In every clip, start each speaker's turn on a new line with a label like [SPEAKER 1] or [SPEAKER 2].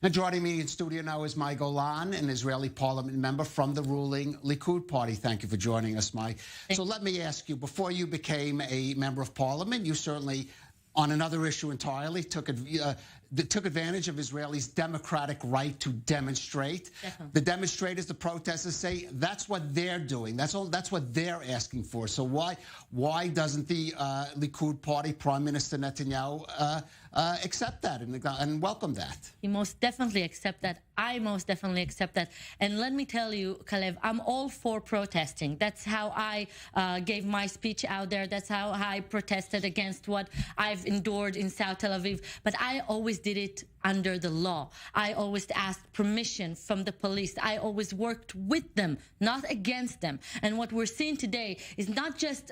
[SPEAKER 1] Now, joining me in studio now is my Golan, an Israeli parliament member from the ruling Likud party. Thank you for joining us, Mai. So let me ask you, before you became a member of parliament, you certainly, on another issue entirely, took advantage of Israelis' democratic right to demonstrate.
[SPEAKER 2] Definitely.
[SPEAKER 1] The demonstrators, the protesters say that's what they're doing. That's what they're asking for. So why doesn't the Likud party, Prime Minister Netanyahu, accept that and welcome that?
[SPEAKER 2] He most definitely accept that. I most definitely accept that. And let me tell you, Kalev, I'm all for protesting. That's how I gave my speech out there. That's how I protested against what I've endured in South Tel Aviv. But I always did it under the law. I always asked permission from the police. I always worked with them, not against them. And what we're seeing today is not just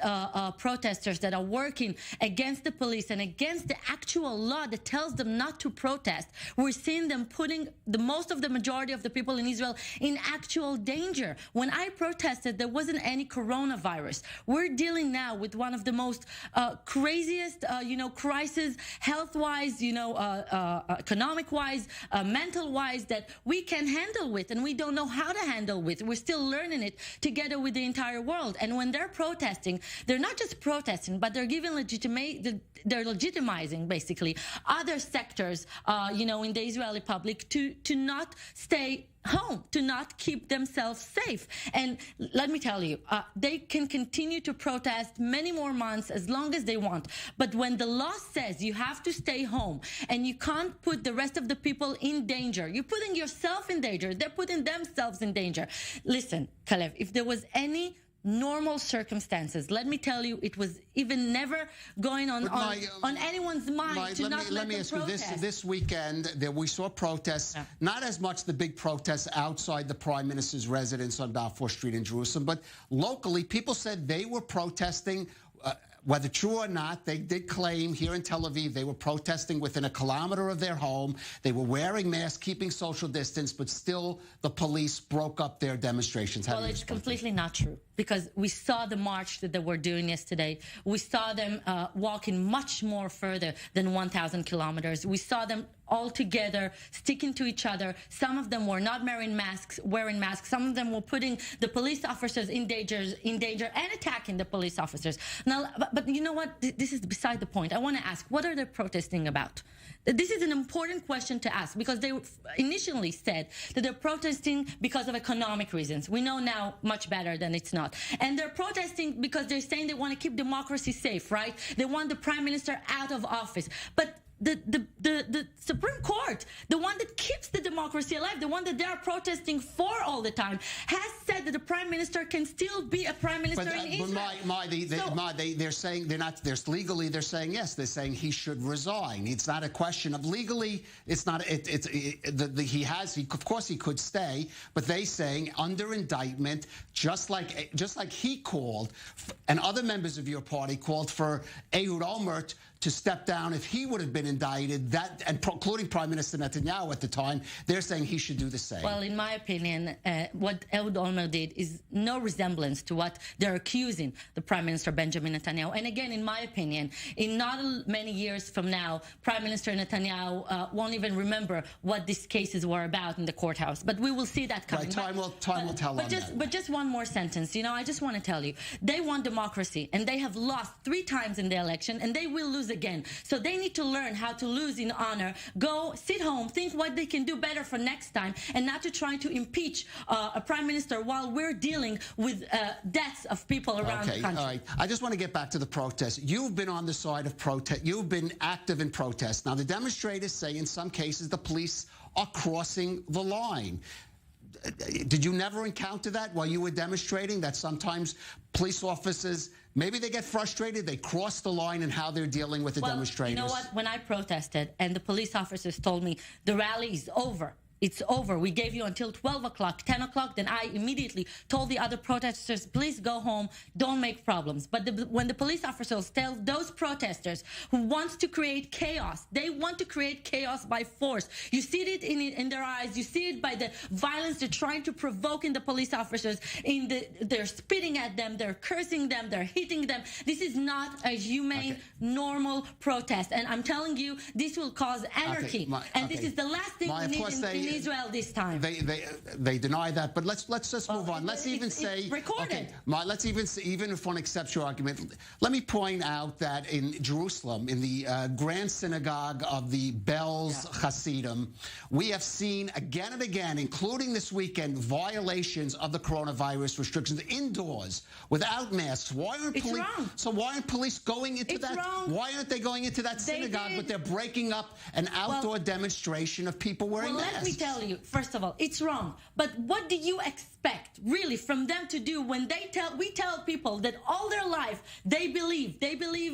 [SPEAKER 2] protesters that are working against the police and against the actual law that tells them not to protest. We're seeing them putting the majority of the people in Israel in actual danger. When I protested, there wasn't any coronavirus. We're dealing now with one of the most craziest, crises, health-wise, economic-wise, mental-wise, that we can handle with, and we don't know how to handle with. We're still learning it together with the entire world. And when they're protesting, they're not just protesting, but they're giving they're legitimizing basically other sectors, in the Israeli public to not stay home, to not keep themselves safe. And let me tell you, they can continue to protest many more months as long as they want. But when the law says you have to stay home and you can't put the rest of the people in danger, you're putting yourself in danger, they're putting themselves in danger. Listen, Kalev, if there was any normal circumstances, let me tell you, it was even never going on anyone's mind to not let them
[SPEAKER 1] ask
[SPEAKER 2] protest.
[SPEAKER 1] you, this weekend we saw protests, not as much the big protests outside the Prime Minister's residence on Balfour Street in Jerusalem, but locally, people said they were protesting. Whether true or not, they did claim here in Tel Aviv they were protesting within 1 kilometer of their home. They were wearing masks, keeping social distance, but still the police broke up their demonstrations.
[SPEAKER 2] Well, it's completely not true, because we saw the march that they were doing yesterday. We saw them walking much more further than 1,000 kilometers. We saw them all together, sticking to each other. Some of them were not wearing masks. Some of them were putting the police officers in danger and attacking the police officers. Now, but you know what? This is beside the point. I want to ask, what are they protesting about? This is an important question to ask, because they initially said that they're protesting because of economic reasons. We know now much better than it's not. And they're protesting because they're saying they want to keep democracy safe, right? They want the prime minister out of office. But the Supreme Court, the one that keeps the democracy alive, the one that they are protesting for all the time, has said that the prime minister can still be a prime minister in Israel.
[SPEAKER 1] They're saying legally. They're saying yes. They're saying he should resign. It's not a question of legally. It's not. Of course he could stay, but they saying under indictment, just like he called, and other members of your party called for Ehud Olmert to step down if he would have been indicted, including Prime Minister Netanyahu at the time. They're saying he should do the same.
[SPEAKER 2] Well, in my opinion, what Ehud Olmert did is no resemblance to what they're accusing the Prime Minister Benjamin Netanyahu. And again, in my opinion, in not many years from now, Prime Minister Netanyahu won't even remember what these cases were about in the courthouse. But we will see that coming.
[SPEAKER 1] Right, time will tell on that.
[SPEAKER 2] But just one more sentence. I just want to tell you, they want democracy, and they have lost 3 times in the election, and they will lose again. So they need to learn how to lose in honor, go sit home, think what they can do better for next time, and not to try to impeach a prime minister while we're dealing with deaths of people around the country.
[SPEAKER 1] All right. I just want to get back to the protest. You've been on the side of protest. You've been active in protest. Now, the demonstrators say in some cases the police are crossing the line. Did you never encounter that while you were demonstrating, that sometimes police officers, maybe they get frustrated, they cross the line in how they're dealing with the demonstrators?
[SPEAKER 2] You know what? When I protested and the police officers told me the rally is over, it's over. We gave you until 12 o'clock, 10 o'clock. Then I immediately told the other protesters, please go home. Don't make problems. But when the police officers tell those protesters who want to create chaos, they want to create chaos by force. You see it in their eyes. You see it by the violence they're trying to provoke in the police officers. They're spitting at them. They're cursing them. They're hitting them. This is not a humane, normal protest. And I'm telling you, this will cause anarchy. This is the last thing we need in Israel this time.
[SPEAKER 1] They deny that, but let's just move on. Let's even say
[SPEAKER 2] it's recorded.
[SPEAKER 1] Okay, let's even if one accepts your argument, let me point out that in Jerusalem, in the Grand Synagogue of the Belz Hasidim, we have seen again and again, including this weekend, violations of the coronavirus restrictions indoors without masks. Why aren't police? So why aren't police going into that? Why aren't they going into that synagogue? But they're breaking up an outdoor demonstration of people wearing masks.
[SPEAKER 2] Let me tell you, first of all, it's wrong. But what do you expect, really, from them to do when we tell people that all their life they believe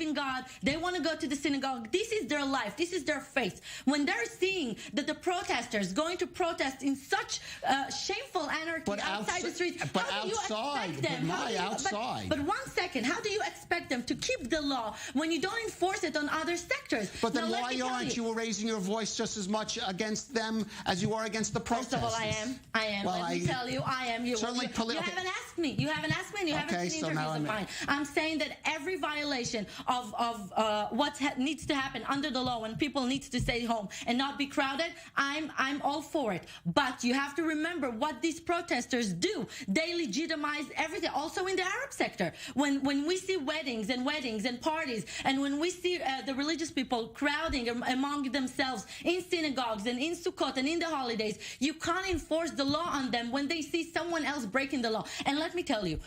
[SPEAKER 2] in God, they want to go to the synagogue, this is their life, this is their faith. When they're seeing that the protesters going to protest in such shameful anarchy outside the streets, how do you expect them? But 1 second, how do you expect them to keep the law when you don't enforce it on other sectors?
[SPEAKER 1] But then why aren't you raising your voice just as much against them as you are against the protesters?
[SPEAKER 2] First of all, I am. Well, let me tell you, I am. You haven't asked me. You haven't asked me, and you haven't seen interviews of mine. I'm saying that every violation of what needs to happen under the law when people need to stay home and not be crowded, I'm all for it. But you have to remember what these protesters do. They legitimize everything, also in the Arab sector. When we see weddings and parties, and when we see the religious people crowding among themselves in synagogues and in Sukkot and in the holidays, you can't enforce the law on them when they see someone else breaking the law. And let me tell you,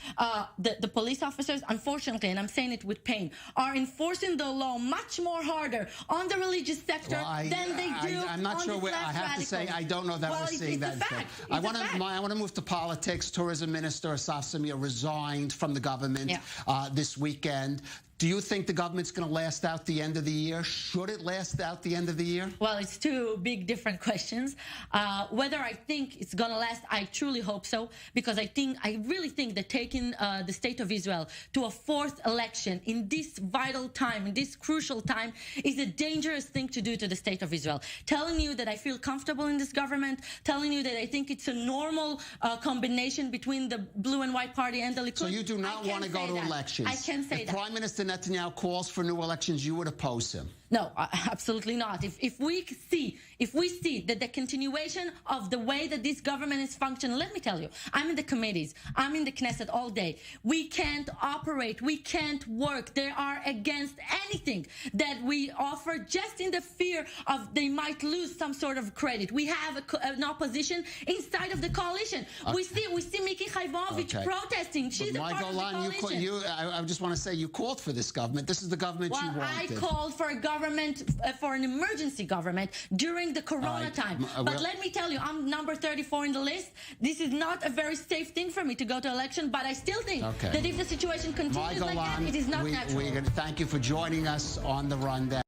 [SPEAKER 2] the police officers, unfortunately, and I'm saying it with pain, are enforcing the law much more harder on the religious sector than they do
[SPEAKER 1] I'm not sure where, I have to say, I don't know that we're seeing that. I want to move to politics. Tourism Minister Asaf Samir resigned from the government this weekend. Do you think the government's going to last out the end of the year? Should it last out the end of the year?
[SPEAKER 2] Well, it's two big different questions. Whether I think it's going to last, I truly hope so, because I really think that taking the state of Israel to a fourth election in this vital time, in this crucial time, is a dangerous thing to do to the state of Israel. Telling you that I feel comfortable in this government, telling you that I think it's a normal combination between the blue and white party and the Likud.
[SPEAKER 1] So you do not want to go to elections?
[SPEAKER 2] I can say that.
[SPEAKER 1] If Prime Minister Netanyahu calls for new elections, you would oppose him?
[SPEAKER 2] No, absolutely not. If we see that the continuation of the way that this government is functioning, let me tell you, I'm in the committees, I'm in the Knesset all day. We can't operate, we can't work. They are against anything that we offer, just in the fear of they might lose some sort of credit. We have an opposition inside of the coalition. We see Miki Chayvovich protesting. She's a part of the coalition.
[SPEAKER 1] I just want to say, you called for this government. This is the government you wanted.
[SPEAKER 2] I called for a government, for an emergency government during the corona time. But let me tell you, I'm number 34 in the list. This is not a very safe thing for me to go to election, but I still think that if the situation continues like that, it is not natural.
[SPEAKER 1] We're going to thank you for joining us on The Rundown.